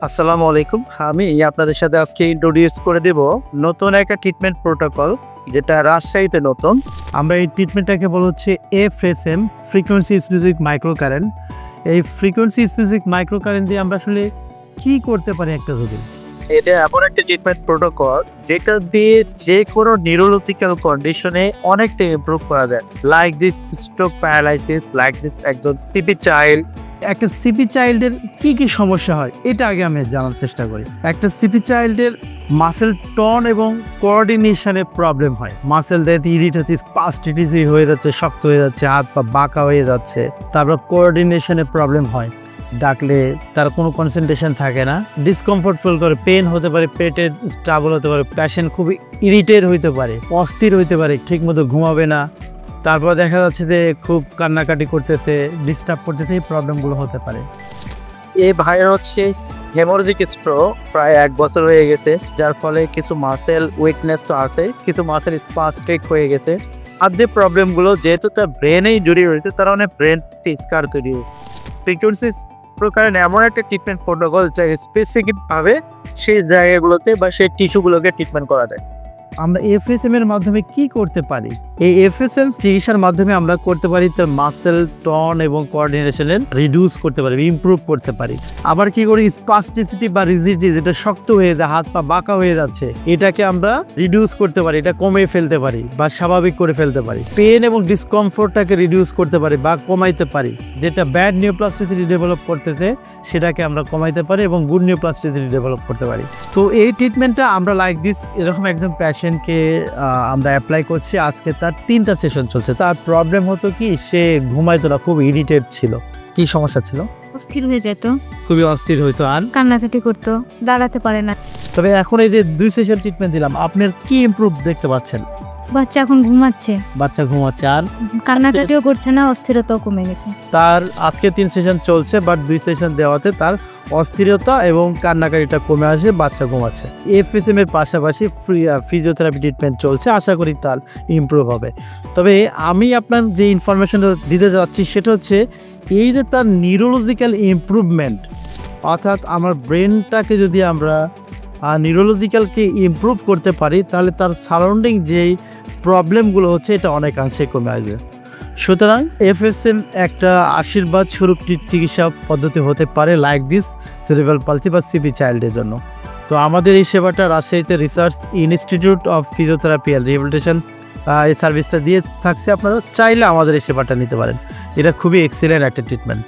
আসসালামু আলাইকুম। আমি আপনাদের সাথে আজকে ইন্ট্রোডিউস করে দেব নতুন একটা ট্রিটমেন্ট প্রোটোকল, যেটা রাজশাহীতে নতুন। আমরা এই ট্রিটমেন্টটাকে বলা হচ্ছে এফএসএম, ফ্রিকোয়েন্সি স্পেসিফিক মাইক্রোকারেন্ট। এই ফ্রিকোয়েন্সি স্পেসিফিক মাইক্রোকারেন্ট দিয়ে আমরা আসলে কি করতে পারি একটা রোগী? এটা এমন একটা ট্রিটমেন্ট প্রোটোকল যেটা দিয়ে যে কোনো নিউরোলজিক্যাল কন্ডিশনে অনেকটা ইমপ্রুভ করা যায়, like this stroke paralysis, like this একজন সিপি চাইল্ড। একটা সিপি চাইল্ডের কি কি সমস্যা হয় এটা আগে আমি জানার চেষ্টা করি। একটা সিপি চাইল্ডের মাসেল টন এবং কোঅর্ডিনেশনে প্রবলেম হয়। মাসেল ডেথ ইরিট হচ্ছে, স্পাস্টিটিসি হয়ে যাচ্ছে, শক্ত হয়ে যাচ্ছে, হাত পা বাঁকা হয়ে যাচ্ছে। তারপর কোঅর্ডিনেশনে প্রবলেম হয়, ডাকলে তার কোনো কনসেন্ট্রেশন থাকে না, ডিসকমফোর্ট ফিল করে, পেন হতে পারে, পেটের ট্রাবল হতে পারে, প্যাশেন্ট খুবই ইরিটেট হইতে পারে, অস্থির হইতে পারে, ঠিকমতো ঘুমাবে না। তারপর দেখা যাচ্ছে যে খুব কান্নাকাটি করতেছে, ডিস্টার্ব করতেছে, এই প্রবলেমগুলো হতে পারে। এই ভাইয়ের হচ্ছে হেমোরেজিক স্ট্রোক প্রায় 1 বছর হয়ে গেছে, যার ফলে কিছু মাসেল উইকনেস তো আছে, কিছু মাসেল স্পাস্টিক হয়ে গেছে। আর যে প্রবলেমগুলো যেহেতু তার ব্রেনেই জড়িয়ে রয়েছে, তার মানে ব্রেন স্কার তৈরি হয়েছে। ফ্রিকোয়েন্সি প্রকারের এমন একটা ট্রিটমেন্ট প্রোটোকল যা স্পেসিফিকভাবে সেই জায়গাগুলোতে বা সেই টিস্যুগুলোকে ট্রিটমেন্ট করা যায়। আমরা এফএসএম এর মাধ্যমে কি করতে পারি? এই এফএসএম চিকিৎসার মাধ্যমে আমরা করতে পারি তার মাসেল টন এবং কোঅর্ডিনেশনের রিডিউস করতে পারি, ইমপ্রুভ করতে পারি। আবার কি করি, স্পাস্টিসিটি বা রিজিডিটি, যেটা শক্ত হয়ে যায়, হাত পা বাঁকা হয়ে যাচ্ছে, এটাকে আমরা রিডিউস করতে পারি, এটা কমিয়ে ফেলতে পারি বা স্বাভাবিক করে ফেলতে পারি। পেন এবং ডিসকমফোর্টটাকে রিডিউস করতে পারি বা কমাইতে পারি। যেটা ব্যাড নিউপ্লাস্টিসিটি ডেভেলপ করতেছে সেটাকে আমরা কমাইতে পারি এবং গুড নিউপ্লাস্টিসিটি ডেভেলপ করতে পারি। তো এই ট্রিটমেন্টটা আমরা লাইক দিস, এরকম একজন পেশেন্টকে আমরা অ্যাপ্লাই করছি। আজকে তার 3টা সেশন চলছে। তার প্রবলেম হতো কি, সে ঘুমাইতো না, খুব ইরিটেট ছিল। কি সমস্যা ছিল? অস্থির হয়ে যেত, খুবই অস্থির হইতো আর কান্নাকাটি করতো, দাঁড়াতে পারে না। তবে এখন এই যে 2 সেশন ট্রিটমেন্ট দিলাম, আপনার কি ইমপ্রুভ দেখতে পাচ্ছেন? বাচ্চা এখন ঘুমাচ্ছে, বাচ্চা ঘুমাচ্ছে আর কান্নাকাটিও করছে না, অস্থিরতাও কমে গেছে। তার আজকে 3 সেশন চলছে, বাট 2 সেশন দেওয়াতে তার অস্থিরতা এবং কান্নাকাটিটা কমে আসে, বাচ্চা ঘুমাচ্ছে। এফএসএম এর পাশাপাশি ফিজিওথেরাপি ট্রিটমেন্ট চলছে, আশা করি তার ইমপ্রুভ হবে। তবে আমি আপনার যে ইনফরমেশনটা দিতে যাচ্ছি সেটা হচ্ছে এই যে তার নিউরোলজিক্যাল ইমপ্রুভমেন্ট, অর্থাৎ আমার ব্রেনটাকে যদি আমরা নিউরোলজিক্যালকে ইমপ্রুভ করতে পারি, তাহলে তার সারাউন্ডিং যেই প্রবলেমগুলো হচ্ছে এটা অনেকাংশে কমে আসবে। সুতরাং এফএসএম একটা আশীর্বাদ স্বরূপ চিকিৎসা পদ্ধতি হতে পারে লাইক দিস সেরিব্রাল পালসি বা সিপি চাইল্ডের জন্য। তো আমাদের এই সেবাটা রাজশাহীতে research institute of physiotherapy and rehabilitation এই সার্ভিসটা দিয়ে থাকছে। আপনারা চাইলে আমাদের এই সেবাটা নিতে পারেন। এটা খুবই এক্সিলেন্ট একটা ট্রিটমেন্ট।